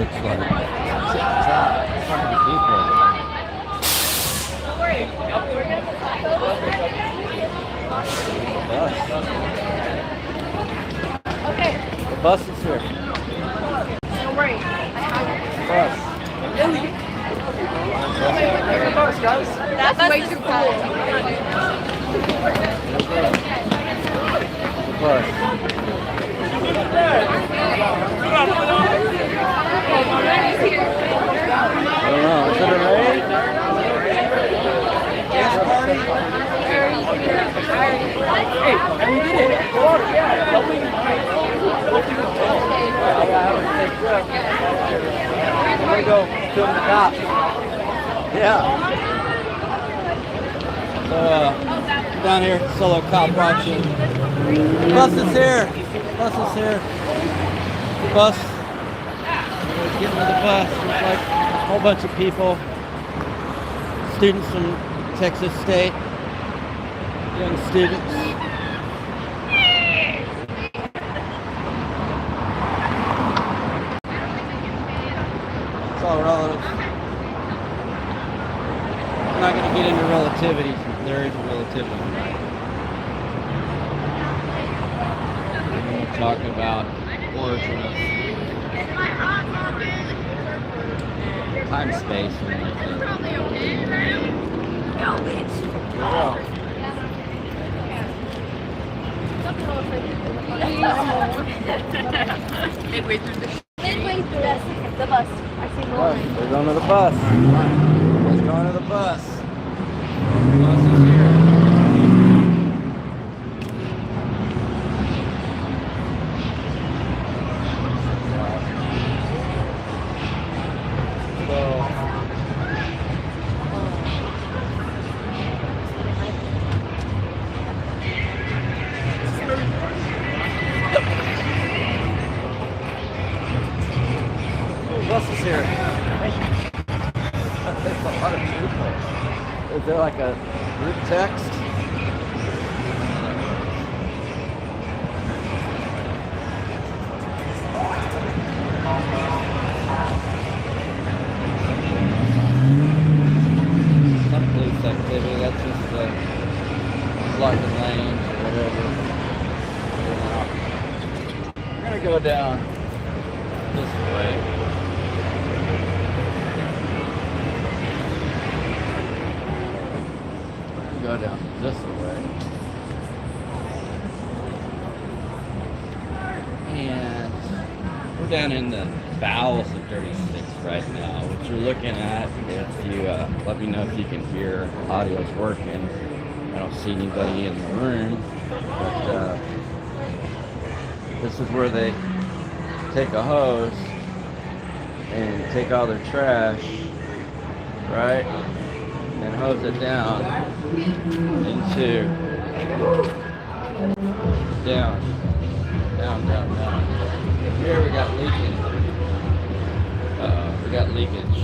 looks like. It's so many people. Okay. The bus is here. Don't worry. Bus. That's way too cool. The bus. I don't know. Is it a raid? Hey, and we did it. I'm gonna go film the cops. Yeah. So, down here, solo cop watching. Bus is here. Bus is here. Bus. We're getting to the bus. There's like a whole bunch of people. Students from Texas State. Young students. It's all relative. I'm not going to get into relativity. There is relativity. We're going to talk about origin of time, space, and everything. Midway through the bus. I see more. We're going to the bus. Let's go to the bus. The bus is here. Bus is here. There's a lot of people. Is there like a group text? Some police activity, that's just blocking lanes or whatever. We're gonna go down this way. Go down this way. And we're down in the bowels of 36 right now. What you're looking at, if you let me know if you can hear, audio's working. I don't see anybody in the room, but this is where they take a hose and take all their trash, right? And hose it down into down. Here we got leaking. We got leakage.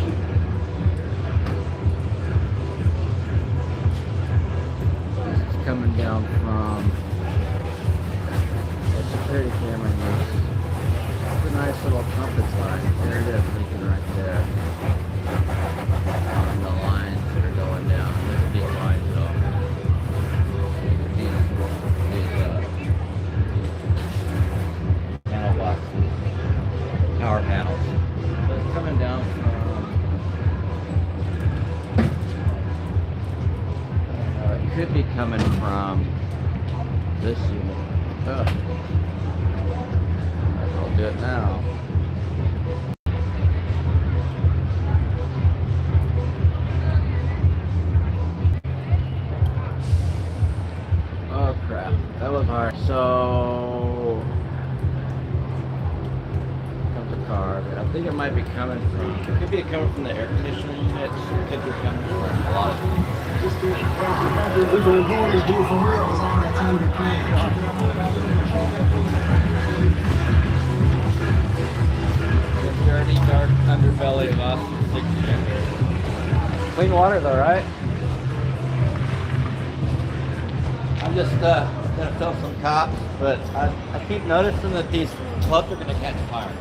It's coming down from the security camera here. It's a nice little compass line. There it is, leaking right there. On the lines that are going down. Look at these lines though. These panel boxes, power panels. So it's coming down from, it could be coming from this unit. I'll do it now. Oh crap, that was hard. So comes a car. I think it might be coming from, it could be coming from the air conditioning unit. It could be coming from a lot of things. Dirty, dark underbelly of Austin 60. Clean water though, right? I'm just gonna film some cops, but I keep noticing that these clubs are gonna catch fire.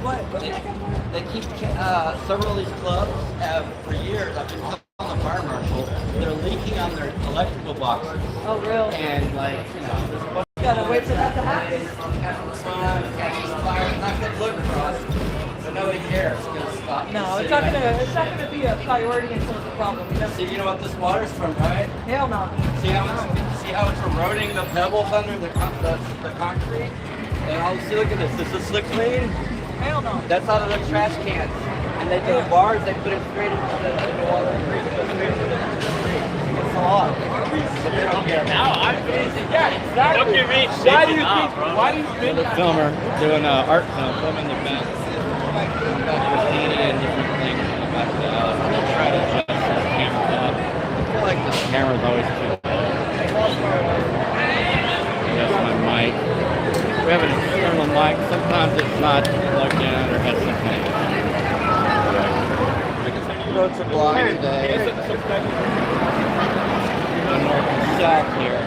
They keep several of these clubs have for years. I've been telling the fire marshal they're leaking on their electrical boxes. Oh, real? And like this You gotta wait for that to happen. catches fire. It's not good look for us, but nobody cares because No, it's not gonna be a priority until it's a problem. You know? See, you know what this water's from, right? Hell no. See how it's eroding the pebbles under the concrete? And look at this. This is slick clean. Hell no. That's out of the trash cans. And they do bars, they put it straight into the water. It's a lot. They don't care. Yeah, exactly. Look at me shaking up, bro. Why do you think the filmer doing an art film, filming the vents? And different things in the back of the house. I'm gonna try to adjust this camera up. I feel like this camera's always too low. That's my mic. We have an external mic. Sometimes it's not plugged in or has something. Roads are blocked today. The north and south here.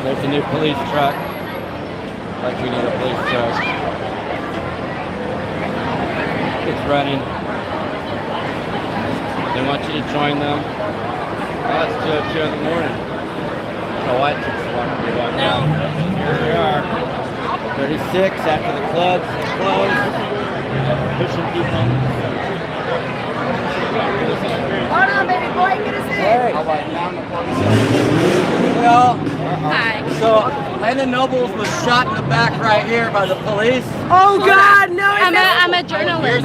There's a new police truck. Like we need a police truck. It's running. They want you to join them. Oh, it's 2:02 in the morning. The white chicks want to walk down. Here we are. 36 after the clubs closed. Pushing people. Hold on, baby boy, get us in. Hey. Well, Hi. so Landon Nobles was shot in the back right here by the police. Oh God, no! I'm a journalist.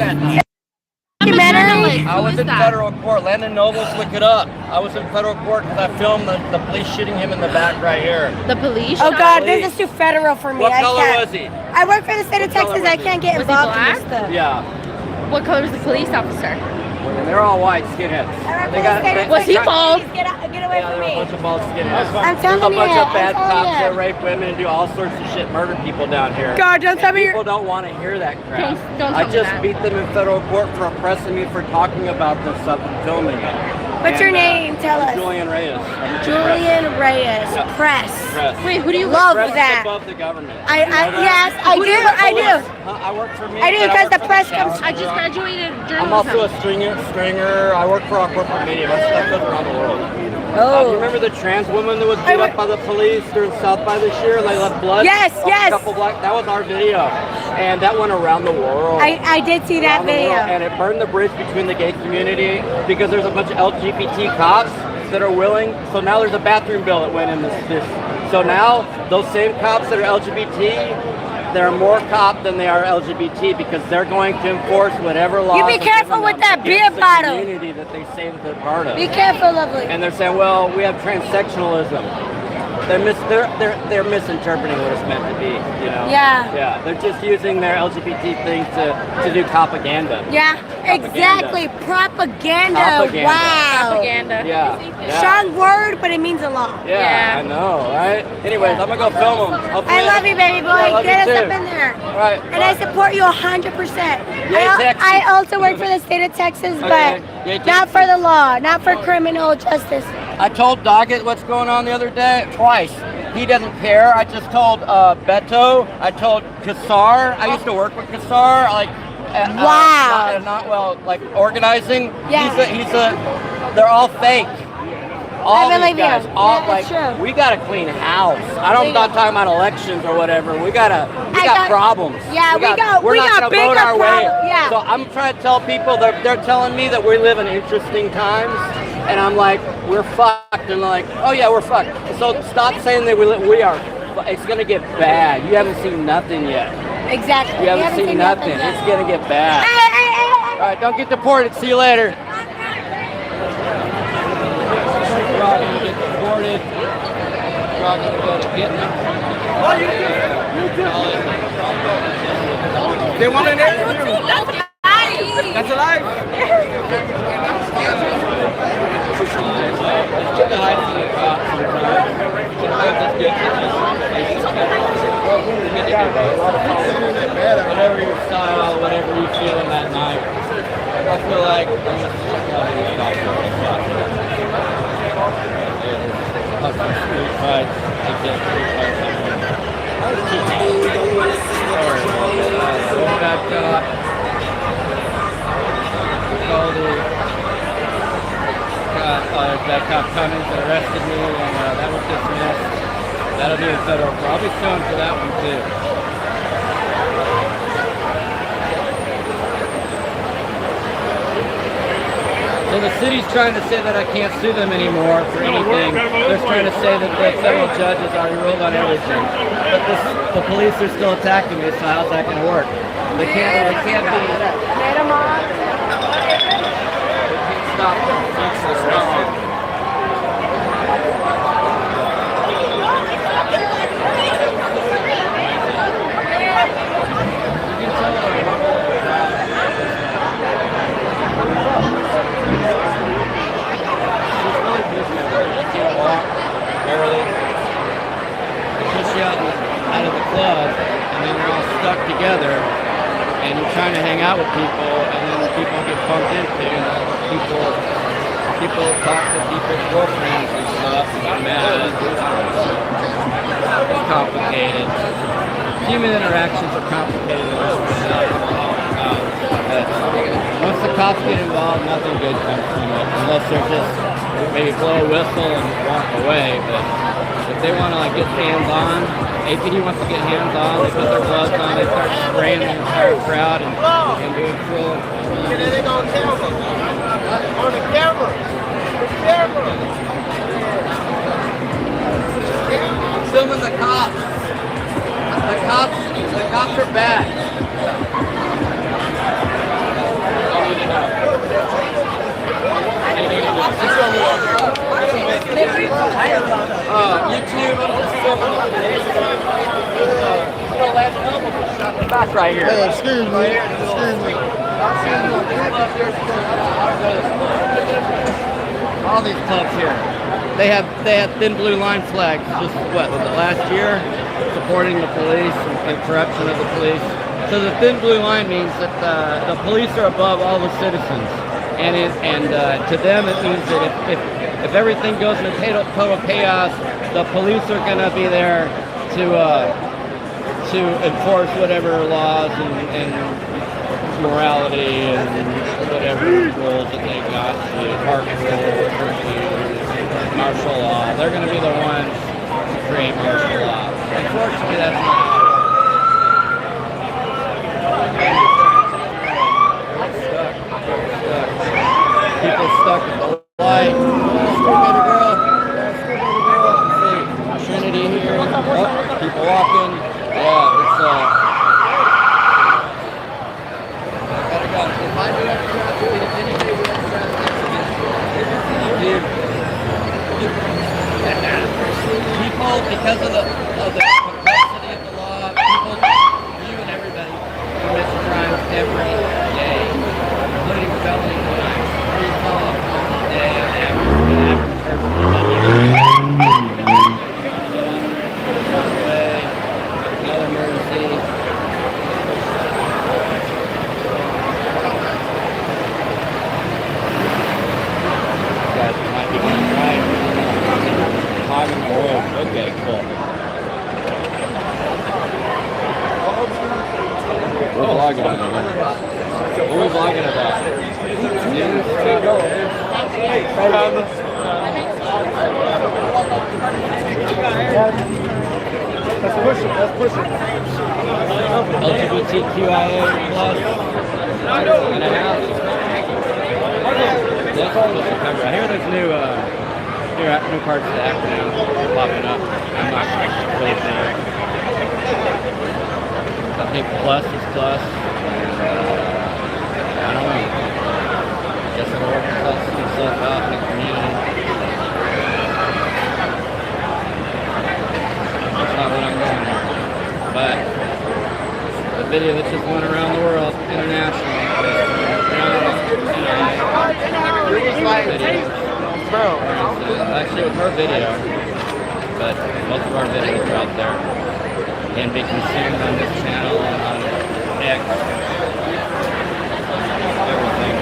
Documentary. I was in federal court. Landon Nobles, look it up. I was in federal court because I filmed the police shooting him in the back right here. The police. Oh God, this is too federal for me. What I color can't. was he? I work for the state of Texas. I can't get Was he involved in black? this stuff. Yeah. What color was the police officer? And they're all white skinheads. I work They for got, the state of Was he Texas. bald? Please get away yeah, from there were a me. bunch of bald skinheads. I'm There's telling a bunch you, of bad I'm telling cops you. that rape women and do all sorts of shit, murder people down here. God, don't tell me People you're. don't want to hear that crap. Don't I tell me just that. beat them in federal court for oppressing me for talking about this stuff and filming it. What's your name? Tell us. Julian Reyes. Julian Reyes. Yeah. Press. Press. Wait, who do you Love Press is that. above the government. Yes, I do. I do. I work for me. I do, but because work the for press shower comes- I just graduated I'm also journalism. a stringer. I work for our corporate media. My stuff goes around the world. You Oh. remember the trans woman that was I beat would- up by the police during South by this year? They left blood. Yes, off yes. A couple black. That was our video, and that went around the world. I did see that Around the world, video. and it burned the bridge between the gay community because there's a bunch of LGBT cops that are willing. So now there's a bathroom bill that went in this. So now those same cops that are LGBT, they're more cop than they are LGBT because they're going to enforce whatever laws. You be are careful given with them that against beer the bottle. community that they say that they're part of. Be careful, lovely. And they're saying, well, we have transsexualism. They're misinterpreting what it's meant to be, you know? Yeah. Yeah, they're just using their LGBT thing to do propaganda. Yeah, exactly. Propaganda. Propaganda. Wow. Propaganda. Yeah. Strong word, but it means a lot. Yeah, I know, right? Anyways, I'm gonna go film them. I love you, baby boy. I love Get you us too. up in there. All right. And I support you 100%. Yay, Texas. I also work for the state of Texas, Okay. but Yay, not Texas. for the law, not for criminal justice. I told Doggett what's going on the other day twice. He doesn't care. I just told Beto. I told Kassar. I used to work with Kassar. Wow. Not well, like organizing. Yeah. They're all fake. All I these believe you. guys. All Yeah, that's like true. we got to clean house. I'm not talking about elections or whatever. We got problems. Yeah, we got We're not gonna bigger vote our way. problems. Yeah. So I'm trying to tell people they're telling me that we live in interesting times, and I'm like, we're fucked, and like, oh yeah, we're fucked. So stop saying that we are. It's gonna get bad. You haven't seen nothing yet. Exactly. You haven't seen nothing. yet. It's gonna get bad. Hey. All right, don't get deported. See you later. We're all gonna get deported. We're all gonna go to Vietnam. They want an interview. That's alive. Whatever your style, whatever you feel in that night. I feel like I'm that cop Cummings that arrested me, and that was dismissed. That'll be in federal court. I'll be suing for that one too. So the city's trying to say that I can't sue them anymore for anything. They're trying to say that the federal judge has already ruled on everything. But the police are still attacking me, so how's that going to work? They can't be... Stop them. Barely. They push you out of the club, and then you're all stuck together, and you're trying to hang out with people, and then people get bumped into, and people talk to people's girlfriends and stuff, and get mad. It's complicated. Human interactions are complicated. Once the cops get involved, nothing good comes from it, unless they're just maybe blow a whistle and walk away. But if they want to like get hands-on, APD wants to get hands-on, they put their gloves on, they start spraying the entire crowd and doing cruel. And then they're going to tell them on the camera. The camera. Filming the cops. The cops are bad. YouTube, I'm just filming the back right here. Hey, excuse me. All these clubs here. They have thin blue line flags. Just what was it last year, supporting the police and corruption of the police. So the thin blue line means that the police are above all the citizens, and to them it means that if everything goes into total chaos, the police are going to be there to enforce whatever laws and morality and whatever rules that they got, park rules, curfews, martial law. They're going to be the ones to create martial law. Unfortunately, that's not. People stuck in the light. Baby girl. See, Trinity here. Oh, people walking. Yeah, it's gotta go. If I do have to anybody who has people, because of the complexity of the law, people, you and everybody commit crimes every day, including felony crimes. Okay, cool. We're vlogging on it. What are we vlogging about? Let's push it. LGBTQIA plus and a half. I hear there's new parts of the acronym popping up. I'm not really sure. I think plus is plus. I don't know. I guess it'll work itself out in the community. That's not what I'm going for. But the video that just went around the world internationally. Actually, it was her video, but most of our videos are out there and be consumed on this channel and on X, everything,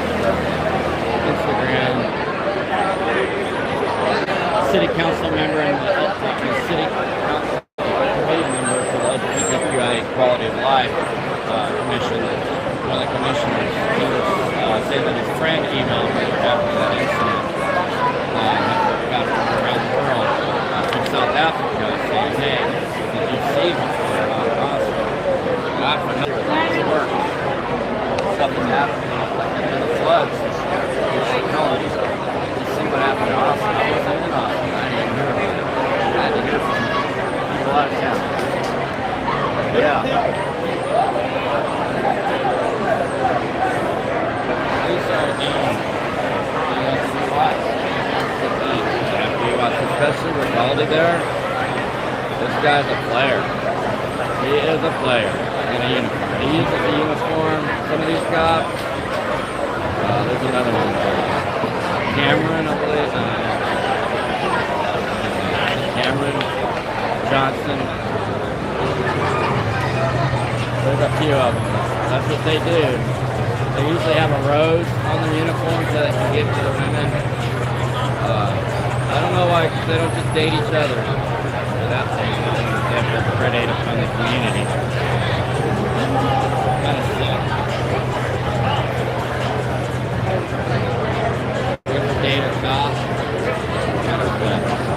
Instagram, city council member and the city council committee member for the LGBTQI Quality of Life Commission. One of the commissioners, he was saying that his friend emailed me after that incident. saying, hey, did you see me? Not for nothing. It's work. Something happened, like in the floods. You see what happened to Austin. I wasn't in Austin. I didn't hear about it. I had to hear from people out of town. Yeah. These are especially with Baldy there. This guy's a player. He is a player in a uniform. He uses the uniform. Some of these cops. There's another one. Cameron, I believe. Cameron Johnson. There's a few of them. That's what they do. They usually have a rose on their uniform so they can give to the women. I don't know why they don't just date each other without saying anything. They have to predate upon the community. Kind of sick. You ever date a cop? Kind of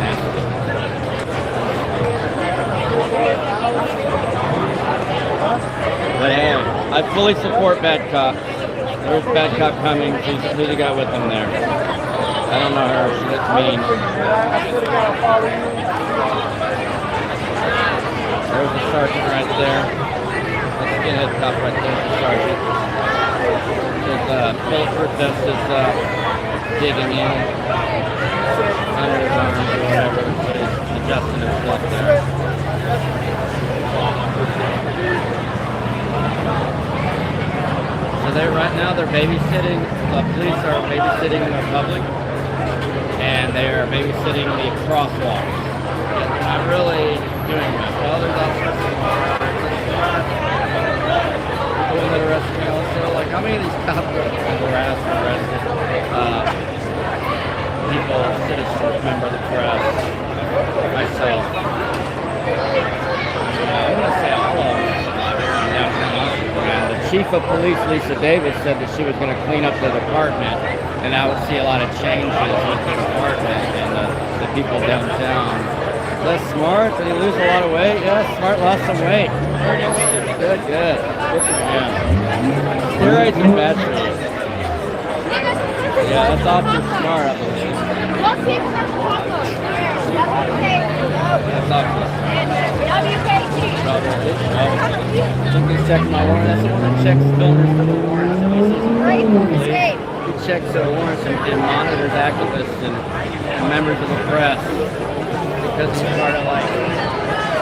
nasty. But hey, I fully support bad cop. There's bad cop coming. Who's the guy with them there? I don't know her. She looks mean. There's the sergeant right there. The skinhead cop right there, the sergeant. His bulletproof vest is digging in under his arms or whatever. So he's adjusting himself there. So right now they're babysitting. The police are babysitting the public. And they are babysitting the crosswalks. They're not really doing that. Well, there's also people that arrested me also. Like, how many of these cops are harassed or arrested? People, citizens, member of the press, myself. I'm going to say all of them. And the chief of police, Lisa Davis, said that she was going to clean up the department. And I would see a lot of changes with the department and the people downtown. That's smart. Did he lose a lot of weight? Yeah, Smart lost some weight. Good, good. Good for him. Steroids are bad for you. Yeah, that's Officer Smart, I believe. That's Officer Smart. Somebody's checking my warrant. That's the one that checks filters for the warrants. He checks the warrants and monitors activists and members of the press because he's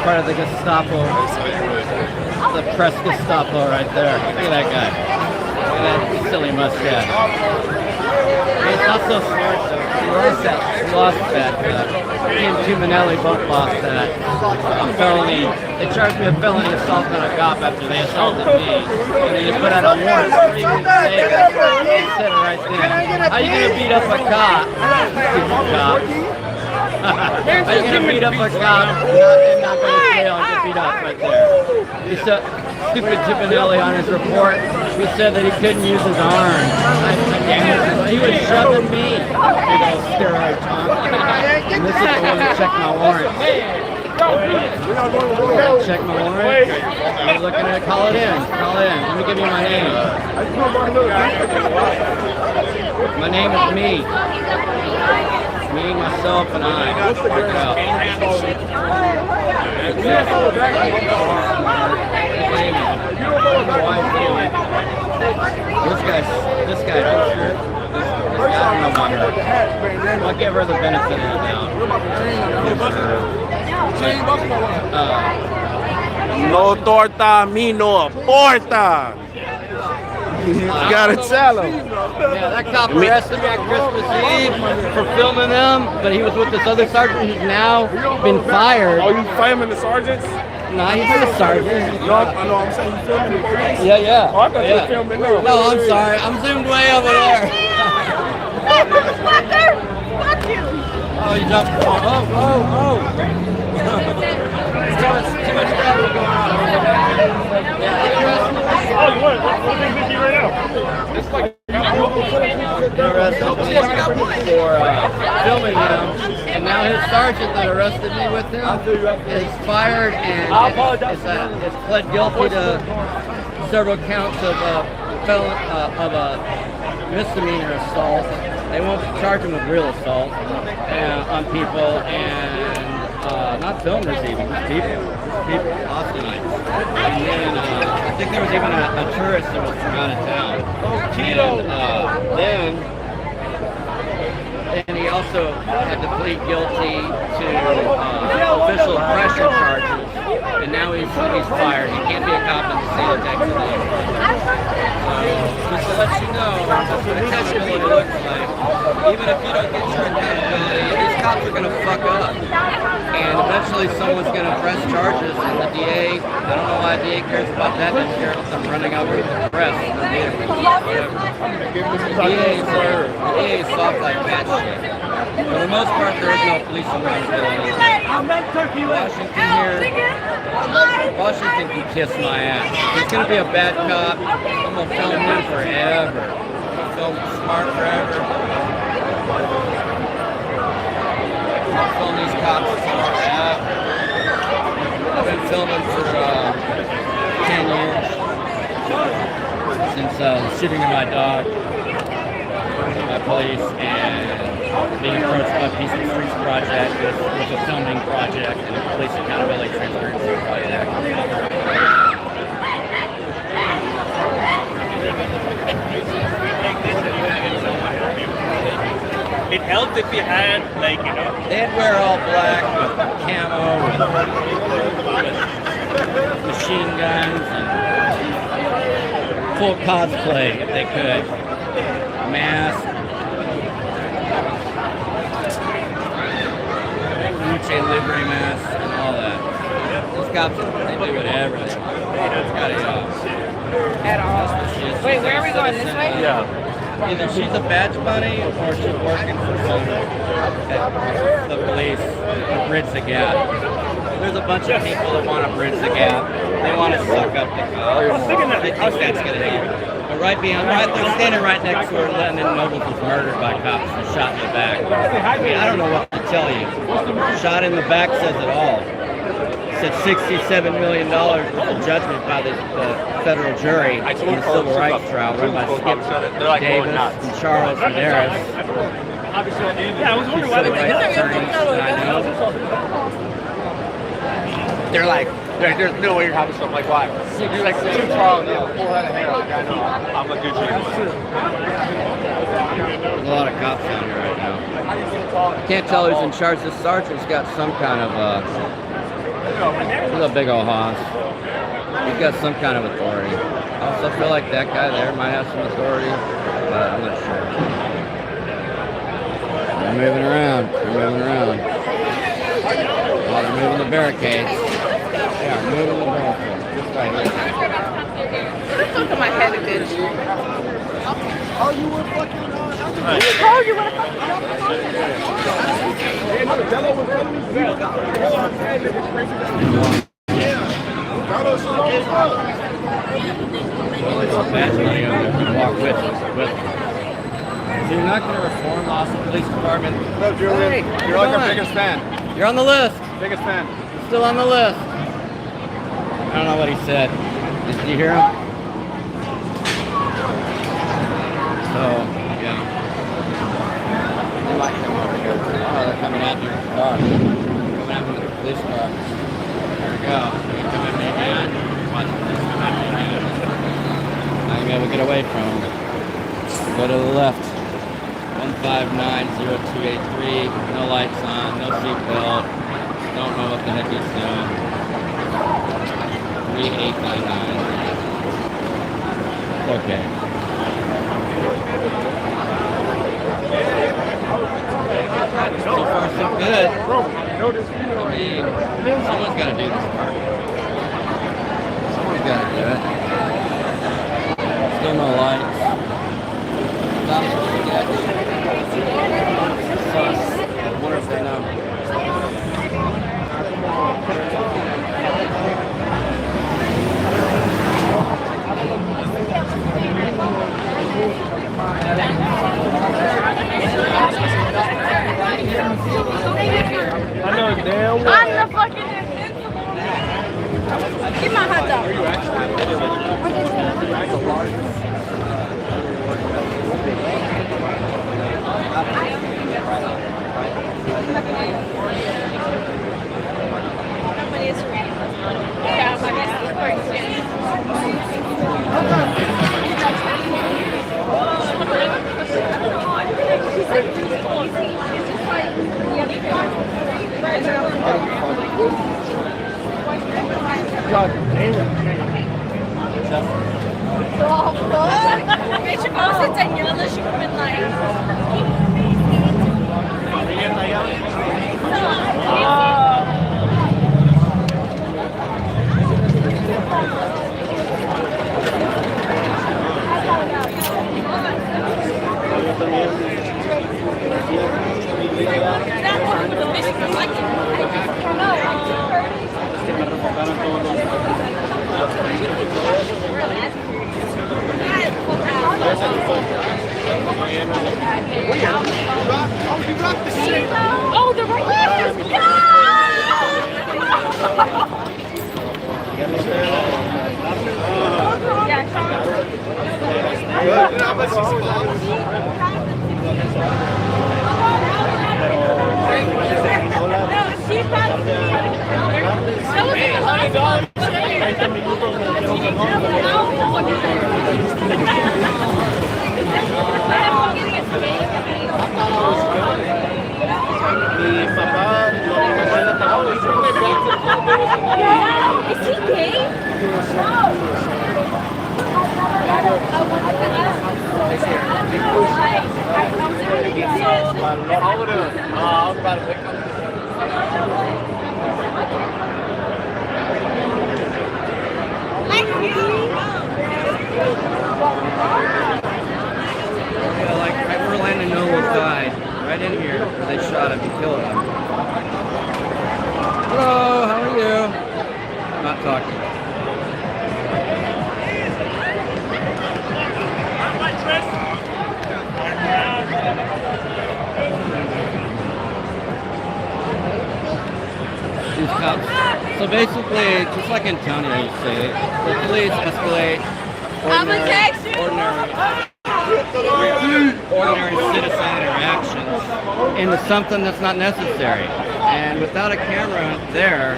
part of the Gestapo, the press Gestapo right there. Look at that guy. Look at that silly mustache. He's not so smart though. He lost that. He and Tuminelli both lost that. A felony. They charged me a felony assault on a cop after they assaulted me. And then you put out a warrant for me to say that. He said it right there. How are you going to beat up a cop? Stupid cop. How are you going to beat up a cop and not go to jail and get beat up right there? He said, stupid Tuminelli on his report, he said that he couldn't use his arm. He was shoving me. Big old steroid tongue. And this is the one that checked my warrant. Check my warrant. You're looking at it. Call it in. Call it in. Let me give you my name. My name is me. Me, myself, and I. Check it out. This guy, I don't know about her. I'll give her the benefit of the doubt. No torta, me no porta. You gotta tell him. Yeah, that cop arrested me at Christmas Eve for filming them, but he was with this other sergeant who's now been fired. Oh, you filming the sergeants? No, he's a sergeant. No, I'm saying you filming the police? Yeah, yeah. Oh, I thought you were filming them. No, I'm sorry. I'm zoomed way over there. Fuck you! Oh, you jumped. Oh. Too much traffic going on. Oh, what? What thing is he right now? It's like Arrested for filming him, and now his sergeant charge that arrested me with him is fired and is pled guilty to several counts of a misdemeanor assault. They won't charge him with real assault on people and not filmers even, just people, Austinites. And then I think there was even a tourist that was from out of town. And he also had to plead guilty to official oppression charges, and now he's fired. He can't be a cop in the state of Texas anymore. So just to let you know, that's what accountability looks like. Even if you don't get your accountability, these cops are going to fuck up. And eventually someone's going to press charges, and the DA, I don't know why the DA cares about that, doesn't care about them running over the press. The DA is soft like that shit. For the most part, there is no police accountability. Washington can kiss my ass. He's going to be a bad cop. I'm going to film him forever. Film smart forever. I'll film these cops forever. I've been filming for 10 years. Since the shooting of my dog by police and being approached by Peace and Streets Project with a filming project and a police accountability transparency project. It helped if you had, like, you know. They'd wear all black with camo, with machine guns, and full cosplay if they could. Mask. Chain livery mask and all that. These cops, they do whatever they want. It's got a Wait, where are we going? This way? Yeah. Either she's a badge bunny or she's working for the police to bridge the gap. There's a bunch of people that want to bridge the gap. They want to suck up the cops. They think that's going to happen. But they're standing right next to where Lennon Nobles was murdered by cops and shot in the back. I mean, I don't know what to tell you. Shot in the back says it all. It said $67 million was the judgment by the federal jury in the civil rights trial run by Skip Davis and Charles Medeiros. Yeah, I was wondering why they did that. They're like, there's no way you're having something like why? You're like too tall, you have a full head of hair. Like, I know, I'm a good Julian. There's a lot of cops down here right now. Can't tell who's in charge. The sergeant's got some kind of he's a big old hoss. He's got some kind of authority. I also feel like that guy there might have some authority, but I'm not sure. They're moving around. Oh, they're moving the barricades. They are moving the barricades. Just right here. Look at my head, bitch. Oh, you were fucking Oh, you want to Badge money on there. Walk with them. So you're not going to reform the Austin Police Department? No, Julian. Hey, you're like our biggest fan. You're on the list. Biggest fan. Still on the list. I don't know what he said. Did you hear him? So, yeah. They might come over here. Oh, they're coming out there in the car. Coming out with the police car. There we go. They're coming at me, man. Watch the police come at me, man. Not gonna be able to get away from them. Go to the left. 1590283. No lights on. No seatbelt. Don't know what the heck he's doing. 3899. Okay. So far, so good. I mean, someone's got to do this part. Someone's got to do it. Still no lights. Stop sketch. Sus. I wonder if they know. Wiecie, bo zjedzenie, się pamiętają. Oh, they're right there! Is he gay? Yeah, like right where Landon Nobles died, right in here, they shot him, killed him. Hello, how are you? Not talking. These cops. So basically, just like in Tony, you say, the police escalate ordinary citizen interactions into something that's not necessary. And without a camera there,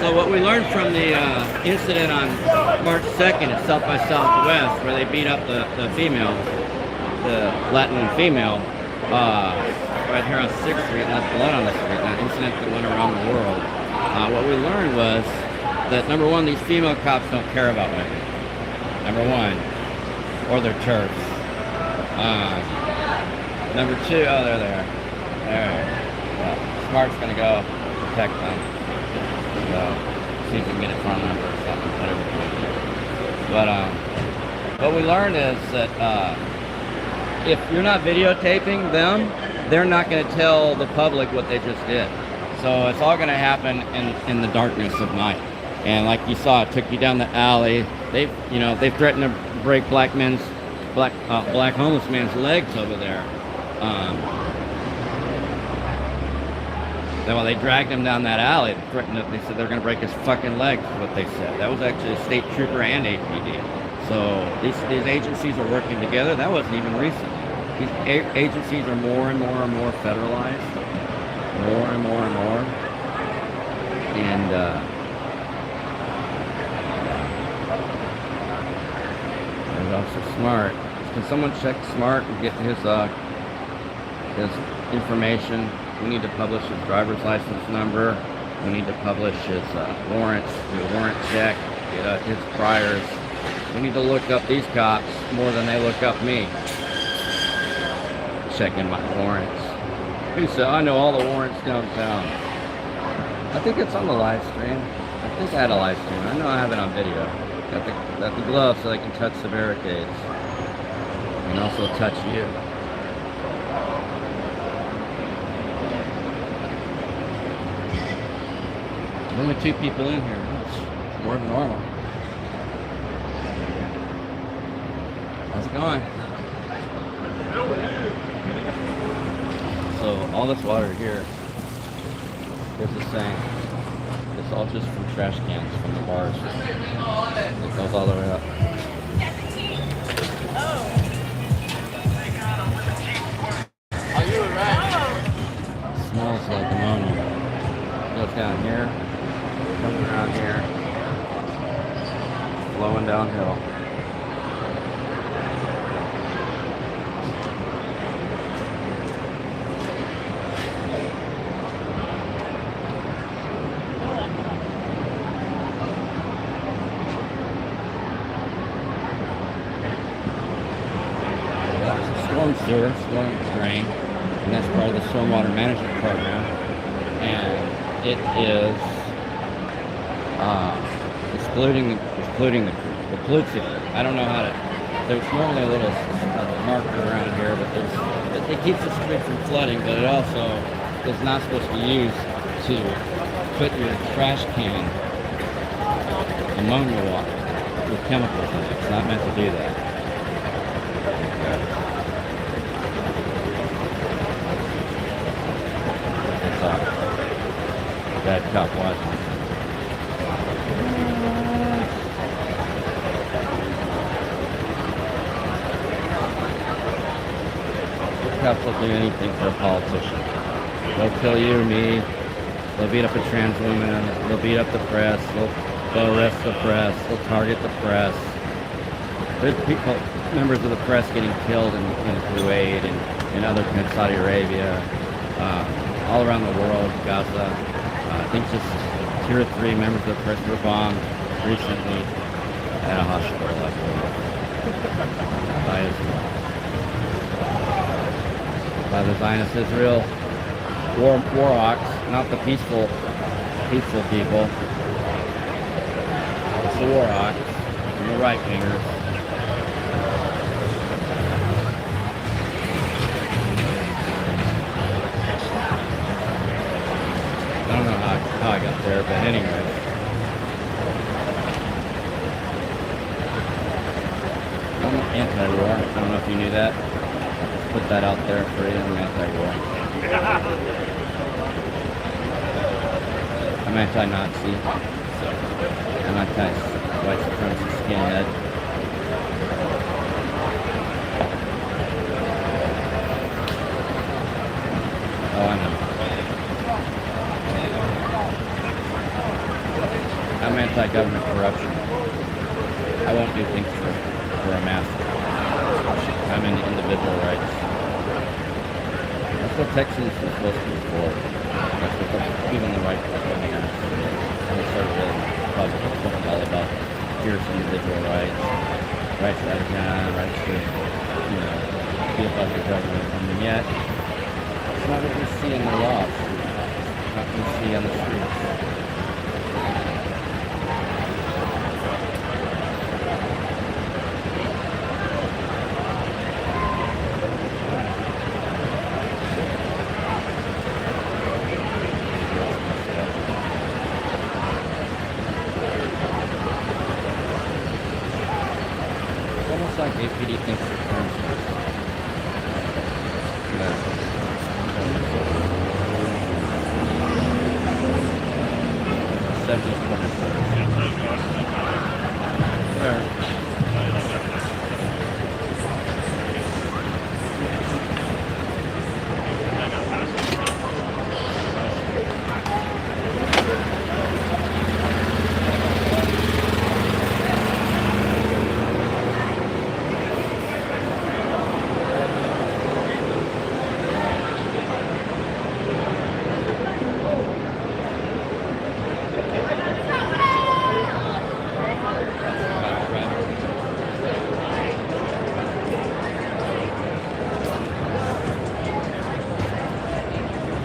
so what we learned from the incident on March 2nd at South by Southwest, where they beat up the female, the Latin female, right here on 6th Street, and that's blood on the street, that incident that went around the world. What we learned was that, number one, these female cops don't care about women. Number one, or their turfs. Number two, oh, they're there. There. Well, Smart's gonna go protect them. So, see if we can get a phone number or something, whatever. But what we learned is that if you're not videotaping them, they're not going to tell the public what they just did. So it's all going to happen in the darkness of night. And like you saw, it took you down the alley. They've threatened to break black homeless man's legs over there. Well, they dragged him down that alley. They said they're going to break his fucking legs, is what they said. That was actually a state trooper and APD. So these agencies are working together. That wasn't even recent. These agencies are more and more and more federalized. More and more and more. And there's Officer Smart. Can someone check Smart and get his information? We need to publish his driver's license number. We need to publish his warrants, do a warrant check, get his priors. We need to look up these cops more than they look up me. Checking my warrants. Who said I know all the warrants downtown? I think it's on the live stream. I think I had a live stream. I know I have it on video. Got the gloves so they can touch the barricades. And also touch you. There's only 2 people in here. It's more than normal. How's it going? So all this water here, here's the sink. It's all just from trash cans from the bars. It goes all the way up. Smells like ammonia. Goes down here, comes around here, flowing downhill. storm sewer, storm drain, and that's part of the stormwater management program. And it is excluding the pollutes it. I don't know how to. There's normally a little marker around here, but it keeps the street from flooding. But it also is not supposed to be used to put your trash can ammonia water with chemicals in it. It's not meant to do that. That's all. Bad cop watching. Cops will do anything for a politician. They'll kill you or me. They'll beat up a trans woman. They'll beat up the press. They'll arrest the press. They'll target the press. There's people, members of the press getting killed in Kuwait and in other countries, Saudi Arabia, all around the world, Gaza. I think just 2 or 3 members of the press were bombed recently at a hospital, I believe, by Israel. By the Zionist Israel war hawks, not the peaceful people. It's the war hawks and the right wingers. I don't know how I got there, but anyway. I'm anti-war. I don't know if you knew that. Put that out there for you. I'm anti-war. I'm anti-Nazi. I'm anti-white supremacy skinhead. Oh, I know. I'm anti-government corruption. I won't do things for a master. I'm into individual rights. That's what Texans are supposed to be for. That's what even the right people here. And the conservative Republicans are all about fierce individual rights. Rights to have a gun, rights to, be above the government. And yet, it's not what we see in the laws. It's not what we see on the streets. Like APD thinks it's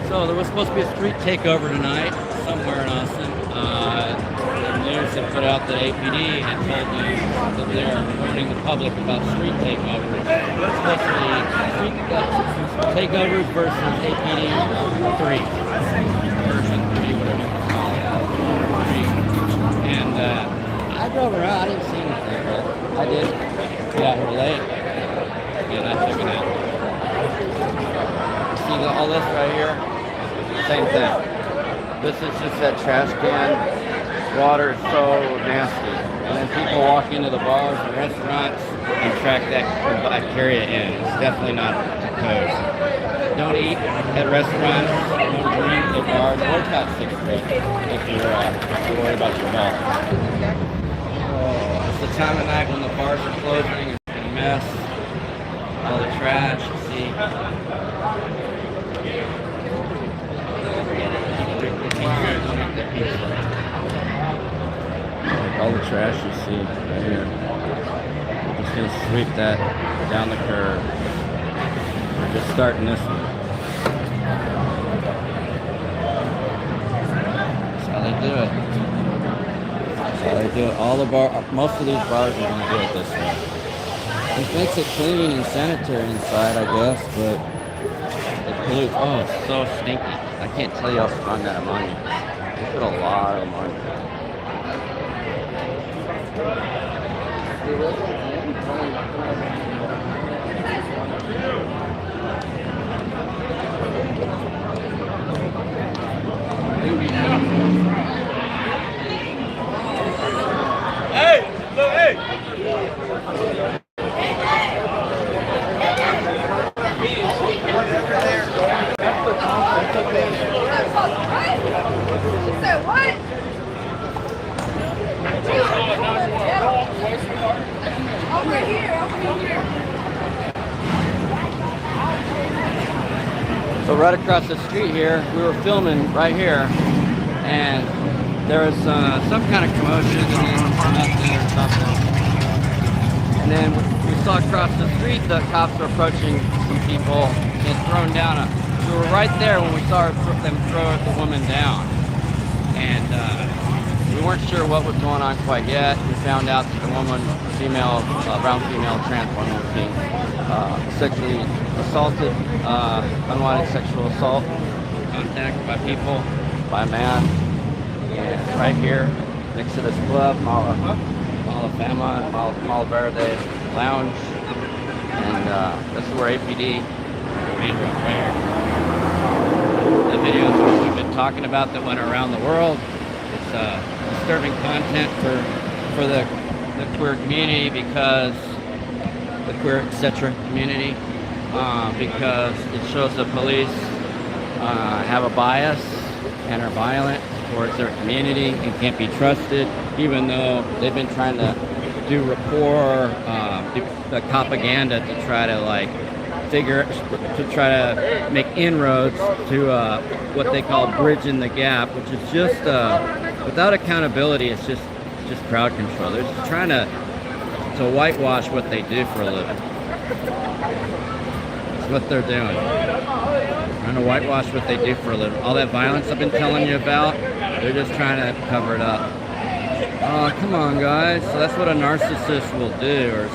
So there was supposed to be a street takeover tonight somewhere in Austin. The news had put out that APD had told you that they are warning the public about street takeovers. It's supposed to be street takeovers versus APD 3. Version 3, whatever you call it. 3. And I drove around, I didn't see anything, but I did get out here late. And I took it out. See all this right here? Same thing. This is just that trash can. Water is so nasty. And then people walk into the bars and restaurants and track that bacteria in. It's definitely not the code. Don't eat at restaurants. Don't drink at bars. Or past 6th Street if you're worried about your health. Oh, it's the time of night when the bars are closing. It's a mess. All the trash, you see. All the trash you see right here. I'm just gonna sweep that down the curb. We're just starting this one. That's how they do it. That's how they do it. Most of these bars are going to do it this way. It makes it clean and sanitary inside, I guess, but it pollutes. Oh, it's so stinky. I can't tell you how strong that ammonia is. They put a lot of ammonia. Hey! Look, hey! So right across the street here, we were filming right here, and there was some kind of commotion, and then nothing or something. And then we saw across the street the cops were approaching some people and thrown down we were right there when we saw them throw the woman down. And we weren't sure what was going on quite yet. We found out that the woman, brown female trans woman, was being sexually assaulted, unwanted sexual assault, contact by people, by a man. And right here, next to this club, Mala Fama, Mala Verde Lounge. And this is where APD remained right here. The videos we've been talking about that went around the world. It's disturbing content for the queer community, because the queer etc. community, because it shows the police have a bias and are violent towards their community and can't be trusted, even though they've been trying to do rapport, the propaganda to try to make inroads to what they call bridging the gap, which is just without accountability. It's just crowd control. They're just trying to whitewash what they do for a living. That's what they're doing. Trying to whitewash what they do for a living. All that violence I've been telling you about, they're just trying to cover it up. Oh, come on, guys. So that's what a narcissist will do, or a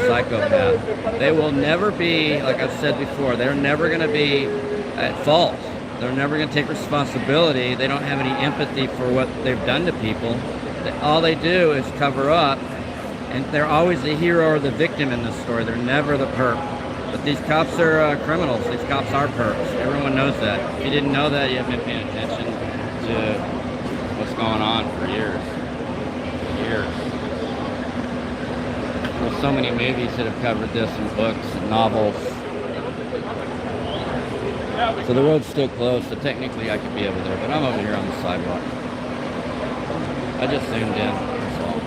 psychopath. They will never be, like I've said before, they're never going to be at fault. They're never going to take responsibility. They don't have any empathy for what they've done to people. All they do is cover up, and they're always the hero or the victim in this story. They're never the perp. But these cops are criminals. These cops are perps. Everyone knows that. If you didn't know that, you haven't been paying attention to what's going on for years. There's so many movies that have covered this, and books and novels. So the road's still closed, so technically I could be over there, but I'm over here on the sidewalk. I just zoomed in, that's all.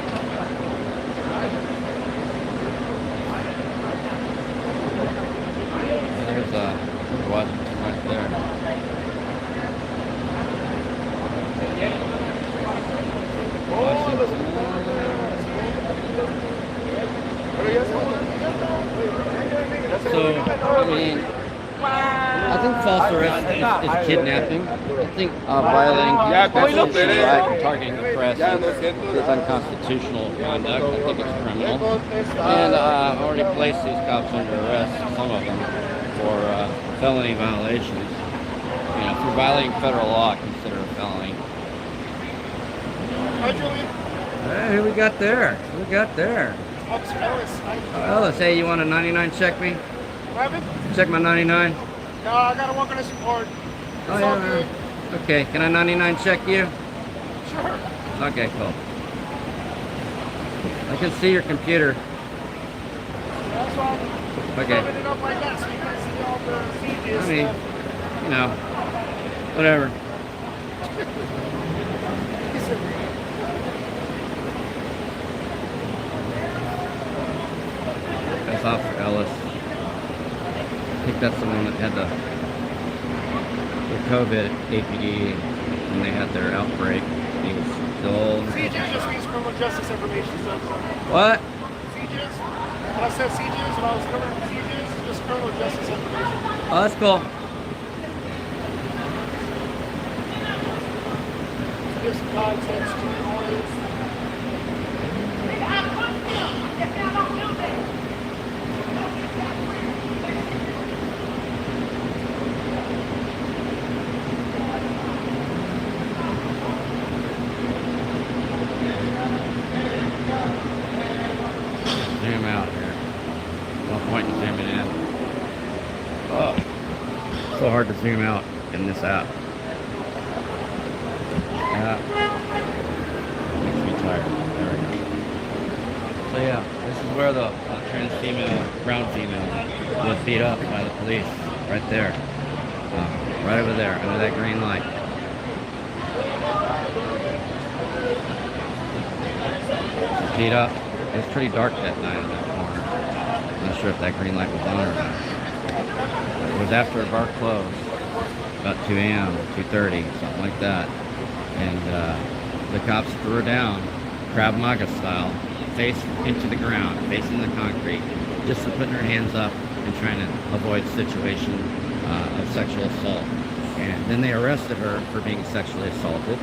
There's Washington right there. So, I mean, I think false arrest is kidnapping. I think violating constitutional right and targeting the press is unconstitutional conduct. I think it's criminal. And I've already placed these cops under arrest, some of them, for felony violations. You know, if you're violating federal law, consider a felony. Hi, Julian. Hey, who we got there? Who we got there? Officer Ellis. Ellis, hey, you want a 99 check me? Rabbit? Check my 99? No, I gotta work on this report. It's Oh, all yeah. good. Okay, can I 99 check you? Sure. Okay, cool. I can see your computer. That's why I'm Okay. rubbing it up like that so you can see all the CGs I mean, stuff. you know, whatever. That's Officer Ellis. I think that's the one that had the COVID APD when they had their outbreak. He was dull. CGs just means criminal justice information stuff. What? CGs? When I said CGs, when I was covering CGs, just criminal justice information. Oh, that's cool. Give some context to the audience. Zoom out here. No point in zooming in. Oh, so hard to zoom out in this app. Makes me tired. There we go. So yeah, this is where the trans female, brown female, was beat up by the police. Right there. Right over there, under that green light. Beat up. It was pretty dark that night in that corner. I'm not sure if that green light was on or not. It was after a bar closed, about 2 a.m., 2:30, something like that. And the cops threw her down, Krav Maga style, face into the ground, facing the concrete, just for putting her hands up and trying to avoid a situation of sexual assault. And then they arrested her for being sexually assaulted.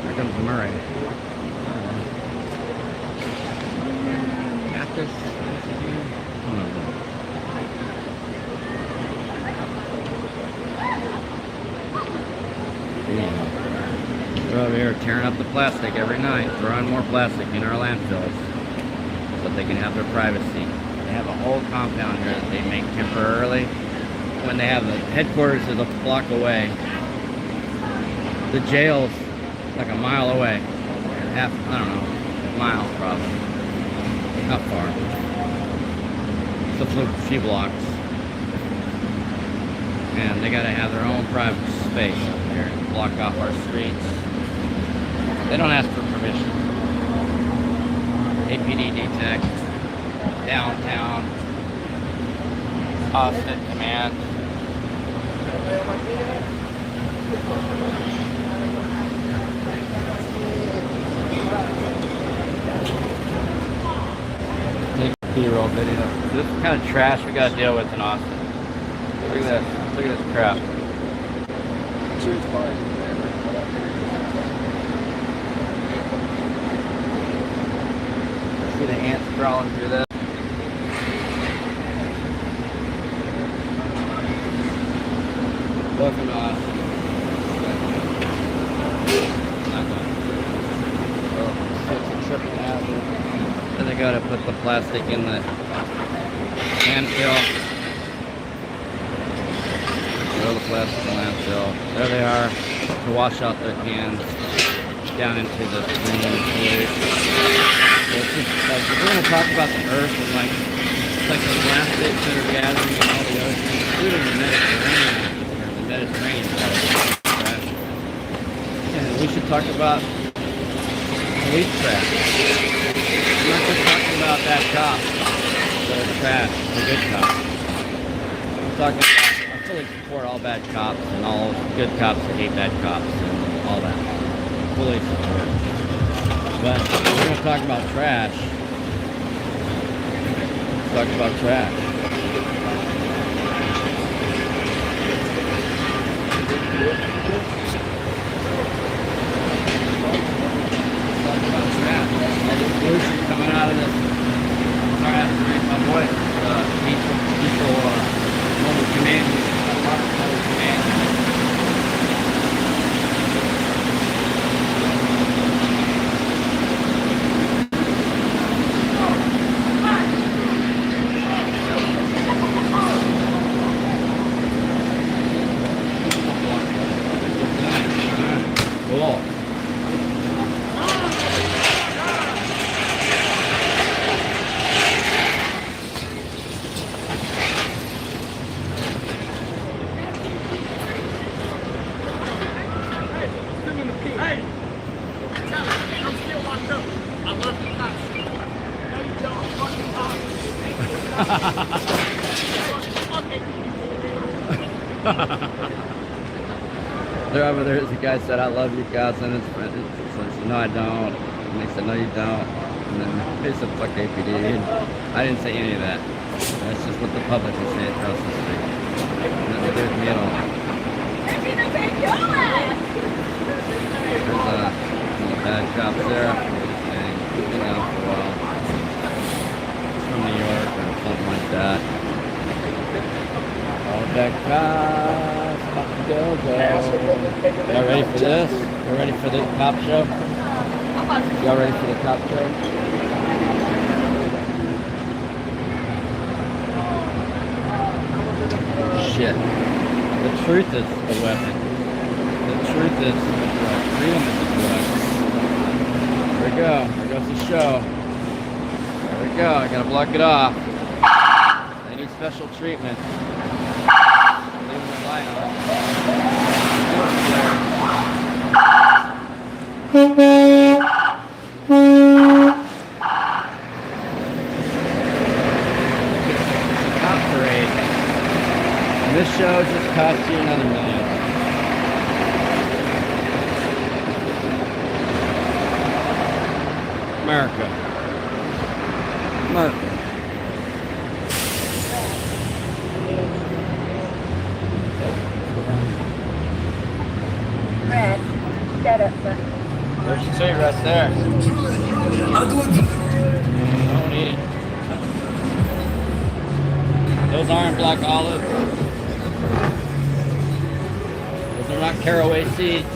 Here comes Murray. Baptist. They're over here tearing up the plastic every night, throwing more plastic in our landfills so that they can have their privacy. They have a whole compound here that they make temporarily. When they have the headquarters is a block away. The jail's like a mile away. I don't know, a mile probably. Not far. It's a few blocks. And they gotta have their own private space up here to block off our streets. They don't ask for permission. APD detect, downtown, Austin command. B-roll video. This is the kind of trash we gotta deal with in Austin. Look at this. Look at this crap. See the ants crawling through this. Welcome to Austin. Then they gotta put the plastic in the landfill. Throw the plastic in the landfill. There they are to wash out their cans down into the stream. It's just like if we're gonna talk about the earth and like it's like the plastics that are gathering in all the oceans, including the Mediterranean. And we should talk about police trash. We're not just talking about bad cops that are trash, the good cops. We're talking about, I fully support all bad cops and all good cops that hate bad cops and all that. Fully support. But if we're going to talk about trash. Let's talk about trash. Pollution coming out of this. Sorry, I have to raise my voice. People mobile command. Mobile command. Cool. There over there is a guy said, "I love you guys," and his friend said, "No, I don't." And they said, "No, you don't." And then here's the fuck APD. I didn't say any of that. That's just what the public is saying across the street. And then there's me at all. There's some bad cops there. And been out for a while. From New York or something like that. All bad cops. About to go. Y'all ready for this? You ready for the cop show? Y'all ready for the cop show? Shit. The truth is a weapon. The truth is a drug. Freedom is a drug. There we go. There goes the show. There we go. I gotta block it off. They need special treatment. Leave the light on. Cop parade. And this show just cost you another million. America. America. Red, shut up, son. There's your seat right there. Don't eat it. Those aren't black olives. Those are not caraway seeds.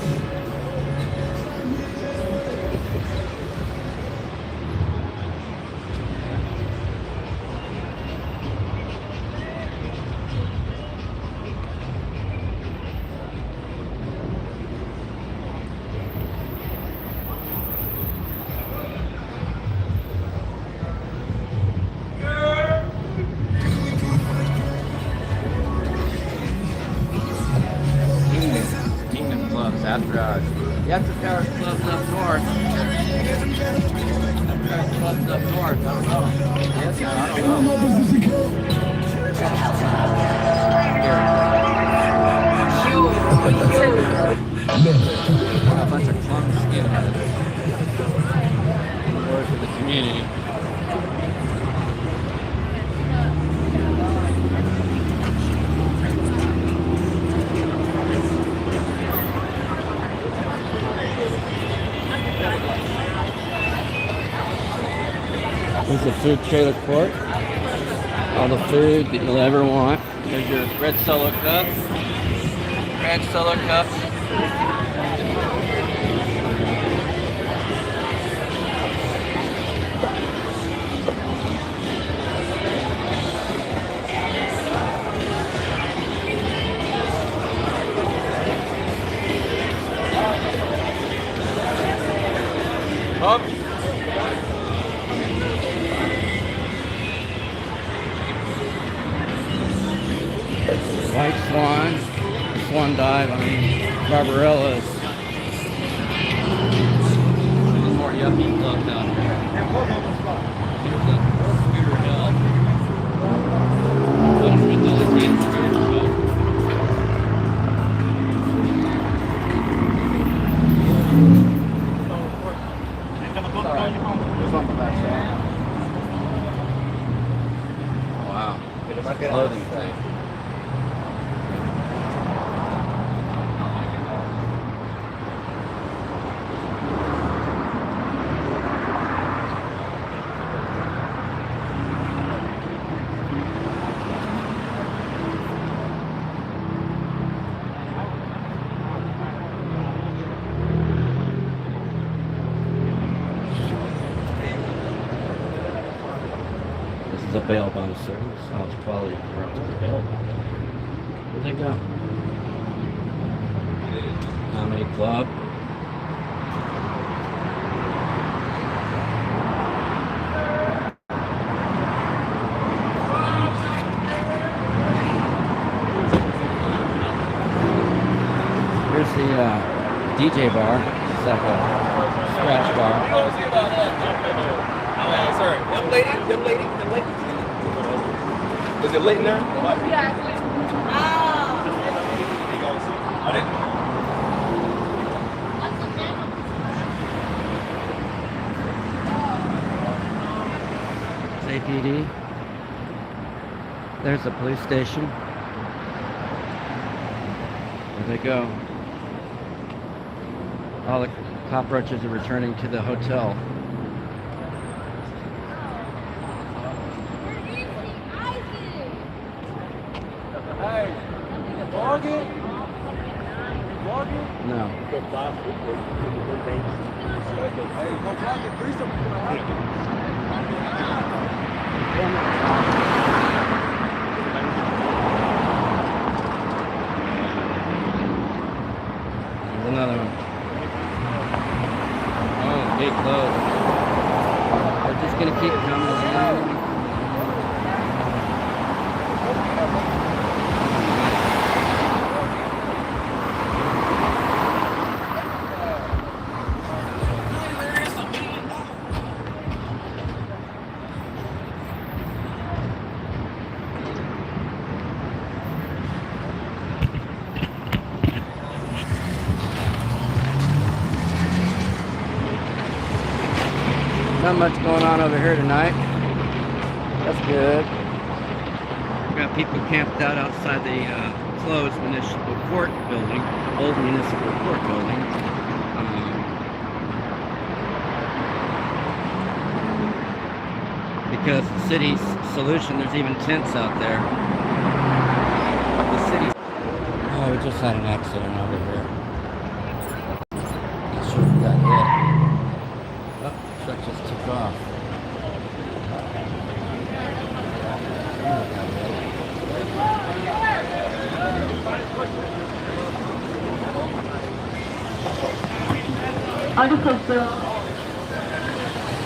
After hours. The after hours club's up north. After hours club's up north. I don't know. Yes, I don't know. A bunch of clump skinheads. Work for the community. There's the food trailer court. All the food that you'll ever want. There's your red Solo cup. Red Solo cup. White Swan, Swan Dive, Barbarella's. There's more yuppie club down here. Here's the Scooter Hill. Wow. Clothing thing. The bail bond service. How much quality corrupt is the bail bond? Where'd they go? Comedy club. Here's the DJ bar. It's like a scratch bar. Sorry, young lady. Is it late in there? Yeah. LAPD. There's the police station. There they go. All the cockroaches are returning to the hotel. Hey, vlogging? Vlogging? No. Hey, go vlog it. Threesome. There's another one. Oh, gate closed. They're just gonna keep coming in. Not much going on over here tonight. That's good. We got people camped out outside the closed municipal court building, old municipal court building. Because the city's solution, there's even tents out there. The city. Oh, we just had an accident over here. Not sure if we got hit. Truck just took off.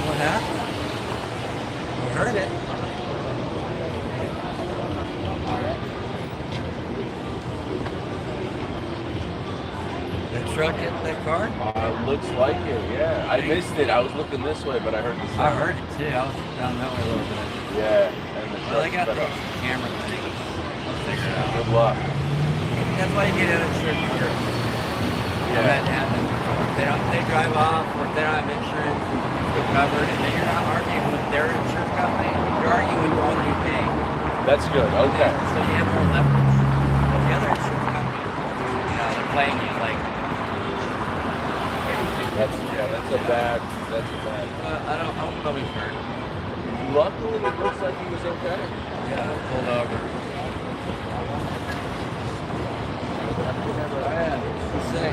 What happened? I heard it. The truck hit that car? Looks like it, yeah. I missed it. I was looking this way, but I heard the sound. I heard it too. I was down that way a little bit. Yeah. And the Well, they got truck those camera things. I'll figure it out. Good luck. That's why you get uninsured here. Yeah. That happens. They drive off, or if they don't have insurance, they're covered, and then you're not arguing with their insurance company. You're arguing with the one you pay. That's good. Okay. So you have more leverage. But the other insurance company, they're playing you like. That's a bad. I don't know he's hurt. Luckily, it looks like he was okay. Yeah, pulled over. Let's see.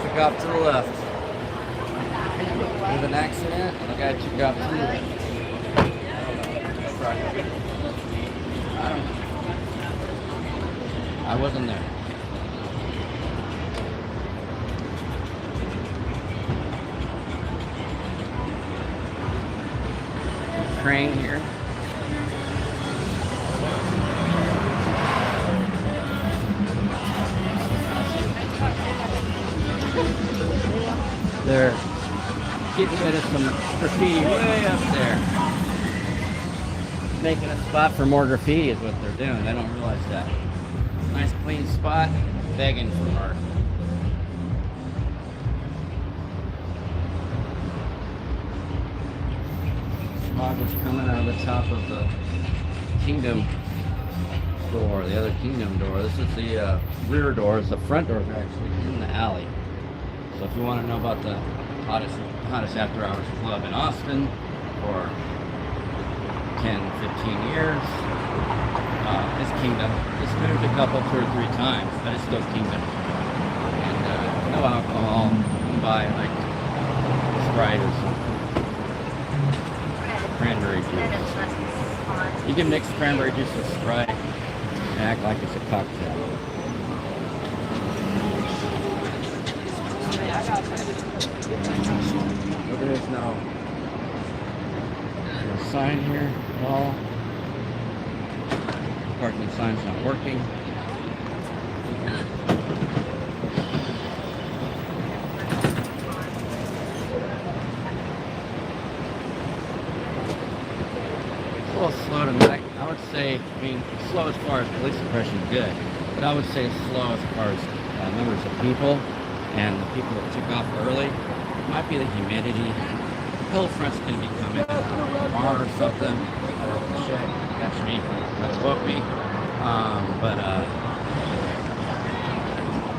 Took off to the left. With an accident, and the guy took off to the left. I don't know. I wasn't there. Crane here. They're getting rid of some graffiti way up there. Making a spot for more graffiti is what they're doing. They don't realize that. Nice clean spot, begging for more. Smog is coming out of the top of the Kingdom door, the other Kingdom door. This is the rear doors. The front doors are actually in the alley. So if you want to know about the hottest after hours club in Austin for 10, 15 years, it's Kingdom. It's moved a couple, 2 or 3 times, but it's still Kingdom. And no alcohol. You can buy like Sprite or some cranberry juice. You can mix cranberry juice with Sprite and act like it's a cocktail. There is no sign here at all. Parking sign's not working. It's a little slow tonight. I would say, slow as far as police suppression is good, but I would say slow as far as numbers of people and the people that took off early. Might be the humidity. Cold front's gonna be coming tomorrow or something. Shit, catch me. That woke me.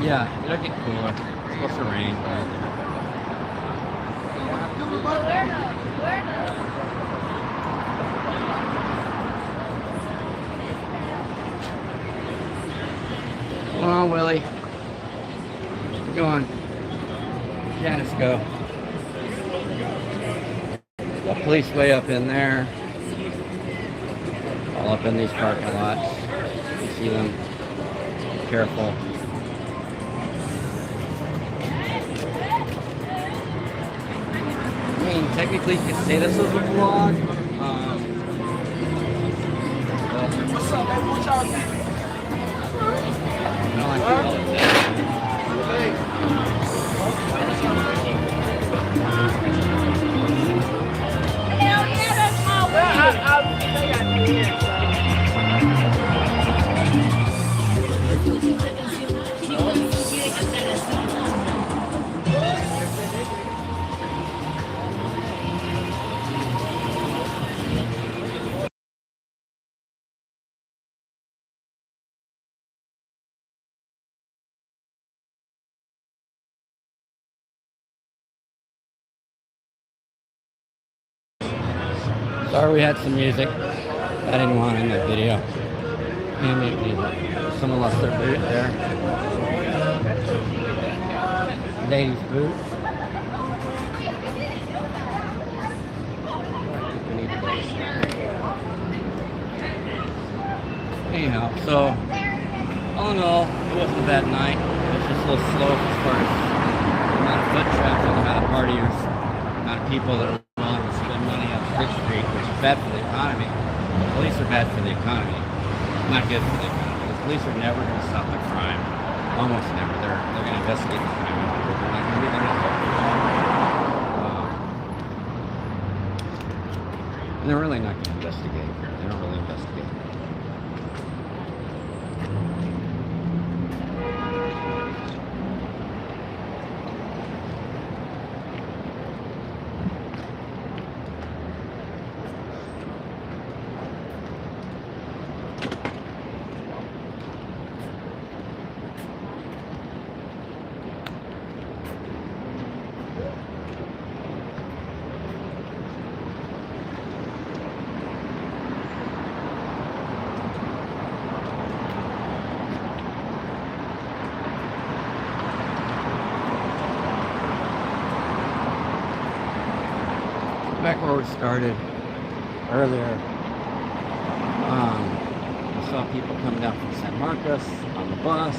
Yeah, it'll get cooler. It's supposed to rain. Come on, Willie. Go on. Janice, go. The police way up in there. All up in these parking lots. You see them. Be careful. I mean, technically you could say this is a vlog. What's up, man? What y'all doing? I don't like to call it that. Hell yeah, that's my way. Sorry we had some music. I didn't want it in that video. And someone lost their boot there. Lady's boot. Anyhow, so all in all, it wasn't a bad night. It was just a little slow as far as the amount of foot traffic, the amount of partiers, the amount of people that are willing to spend money on Sixth Street, which is bad for the economy. The police are bad for the economy. Not good for the economy. The police are never going to stop the crime. Almost never. They're going to investigate the crime. They're not going to do anything. And they're really not going to investigate. They don't really investigate. Back where we started earlier, we saw people coming down from San Marcos on the bus,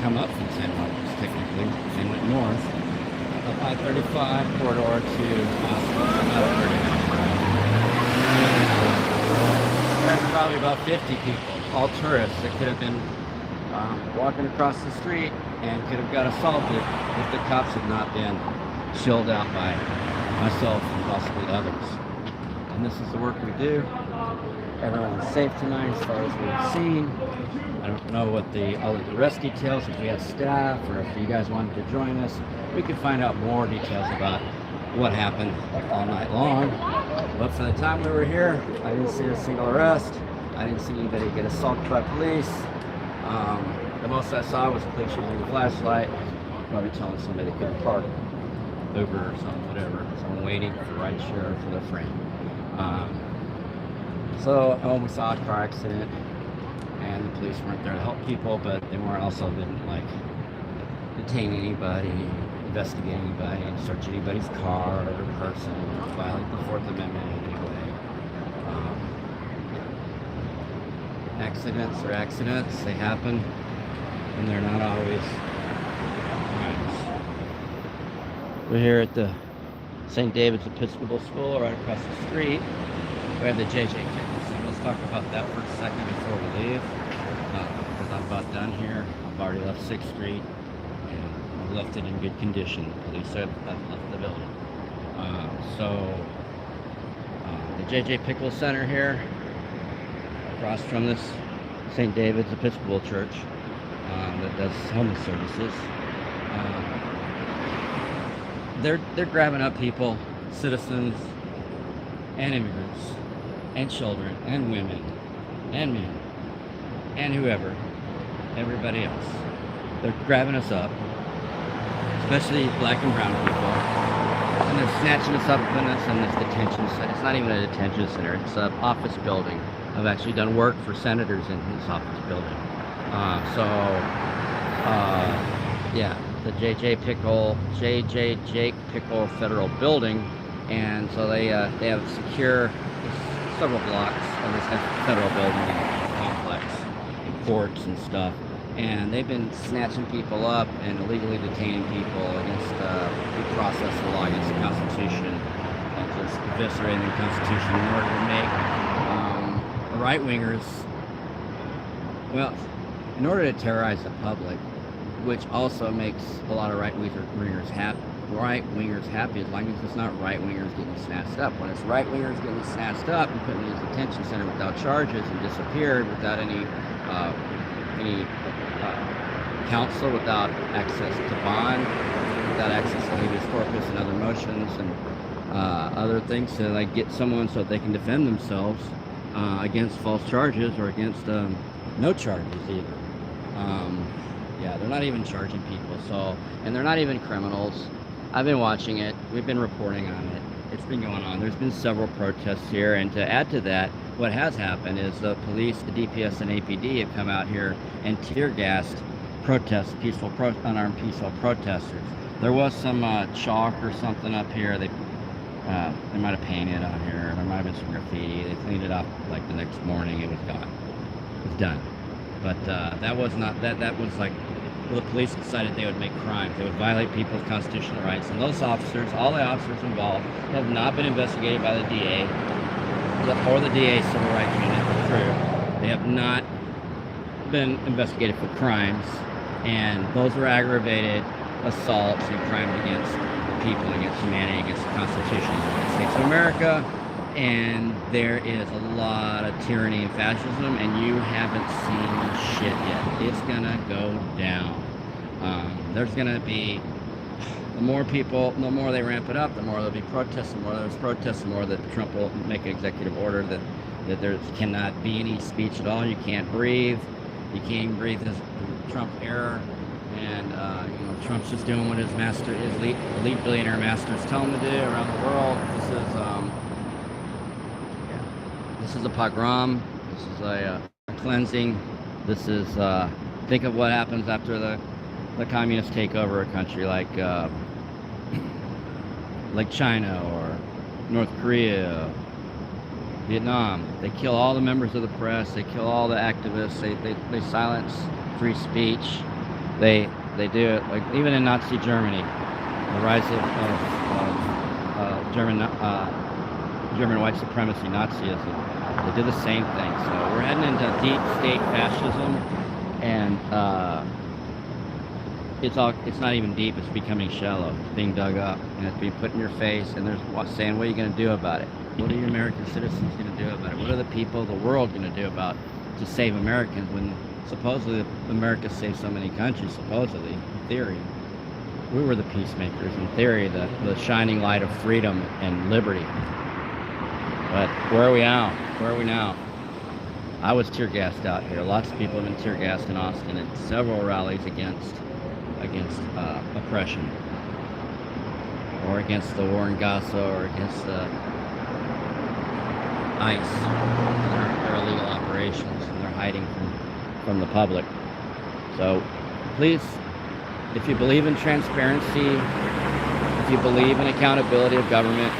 come up from San Marcos technically, and went north, up I-35 corridor to There's probably about 50 people, all tourists that could have been walking across the street and could have got assaulted if the cops had not been chilled out by myself and possibly others. And this is the work we do. Everyone is safe tonight as far as we've seen. I don't know what all of the rest details, if we had staff or if you guys wanted to join us. We could find out more details about what happened all night long. But for the time we were here, I didn't see a single arrest. I didn't see anybody get assaulted by police. The most I saw was police using a flashlight, probably telling somebody they couldn't park. Uber or something, whatever. Someone waiting for ride share for their friend. So we saw a car accident, and the police weren't there to help people, but they weren't also didn't like detain anybody, investigate anybody, and search anybody's car or person, violate the Fourth Amendment in any way. Accidents are accidents; they happen, and they're not always. We're here at the St. David's Episcopal School right across the street. We have the JJ campus. So let's talk about that for a second before we leave. Because I'm about done here. I've already left 6th Street and I've left it in good condition. The police have left the building. The JJ Pickle Center here, across from this St. David's Episcopal Church that does homeless services. they're grabbing up people, citizens, and immigrants, and children, and women, and men, and whoever, everybody else. They're grabbing us up, especially black and brown people, and they're snatching us up and putting us in this detention center. It's not even a detention center, it's an office building. I've actually done work for senators in this office building. Yeah, the JJ Jake Pickle Federal Building, and so they have secure several blocks of this federal building complex, and courts and stuff, and they've been snatching people up and illegally detaining people against due process law, against the Constitution, and just eviscerating the Constitution in order to make the right-wingers, well, in order to terrorize the public, which also makes a lot of right-wingers happy as long as it's not right-wingers getting snatched up. When it's right-wingers getting snatched up and put in these detention center without charges and disappeared without any counsel, without access to bond, without access to habeas corpus and other motions and other things to like get someone so that they can defend themselves against false charges or against no charges either. Yeah, they're not even charging people, so, and they're not even criminals. I've been watching it. We've been reporting on it. It's been going on. There's been several protests here, and to add to that, what has happened is the police, the DPS and APD have come out here and tear-gassed protests, unarmed peaceful protesters. There was some chalk or something up here. They might have painted on here. There might have been some graffiti. They cleaned it up like the next morning. It was gone. It was done. But that was not, that was like, well, the police decided they would make crimes. They would violate people's constitutional rights. And those officers, all the officers involved, have not been investigated by the DA or the DA Civil Rights Unit crew. They have not been investigated for crimes. And those were aggravated assaults and crimes against people, against humanity, against the Constitution of the United States of America. And there is a lot of tyranny and fascism, and you haven't seen shit yet. It's gonna go down. There's gonna be, the more they ramp it up, the more there'll be protests, the more there's protests, the more that Trump will make an executive order that there cannot be any speech at all. You can't breathe. You can't even breathe this Trump era. And Trump's just doing what his elite billionaire masters tell him to do around the world. This is a pogrom. This is a cleansing. This is think of what happens after the communists take over a country like China or North Korea, Vietnam. They kill all the members of the press. They kill all the activists. They silence free speech. They do it like even in Nazi Germany, the rise of German white supremacy, Nazism. They did the same thing. So we're heading into deep state fascism, and it's not even deep. It's becoming shallow. It's being dug up, and it's being put in your face. And there's saying, "What are you going to do about it? What are your American citizens going to do about it? What are the people of the world going to do about to save Americans when supposedly America saved so many countries? Supposedly, in theory, we were the peacemakers. In theory, the shining light of freedom and liberty." But where are we now? Where are we now? I was tear gassed out here. Lots of people have been tear gassed in Austin at several rallies against oppression, or against the war in Gaza, or against the ICE and their illegal operations, and they're hiding from the public. So please, if you believe in transparency, if you believe in accountability of government,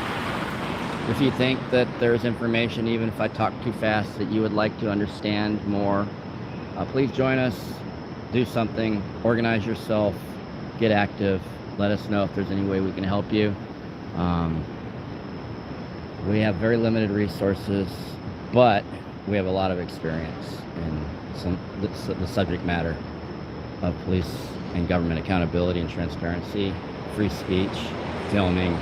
if you think that there's information, even if I talk too fast, that you would like to understand more, please join us, do something, organize yourself, get active, let us know if there's any way we can help you. We have very limited resources, but we have a lot of experience in the subject matter of police and government accountability and transparency, free speech, filming,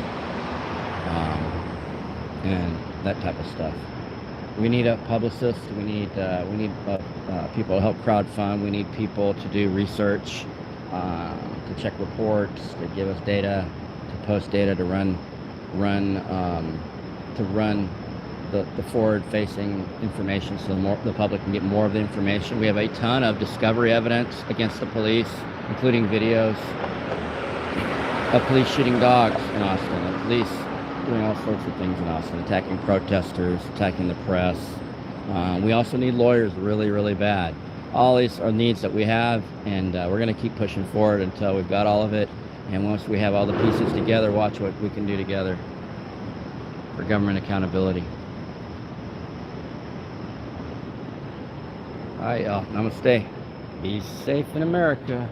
and that type of stuff. We need a publicist. We need people to help crowdfund. We need people to do research, to check reports, to give us data, to post data to run the forward-facing information, so the public can get more of the information. We have a ton of discovery evidence against the police, including videos of police shooting dogs in Austin, of police doing all sorts of things in Austin, attacking protesters, attacking the press. We also need lawyers really, really bad. All these are needs that we have, and we're going to keep pushing forward until we've got all of it. And once we have all the pieces together, watch what we can do together for government accountability. All right, y'all. Namaste. Be safe in America.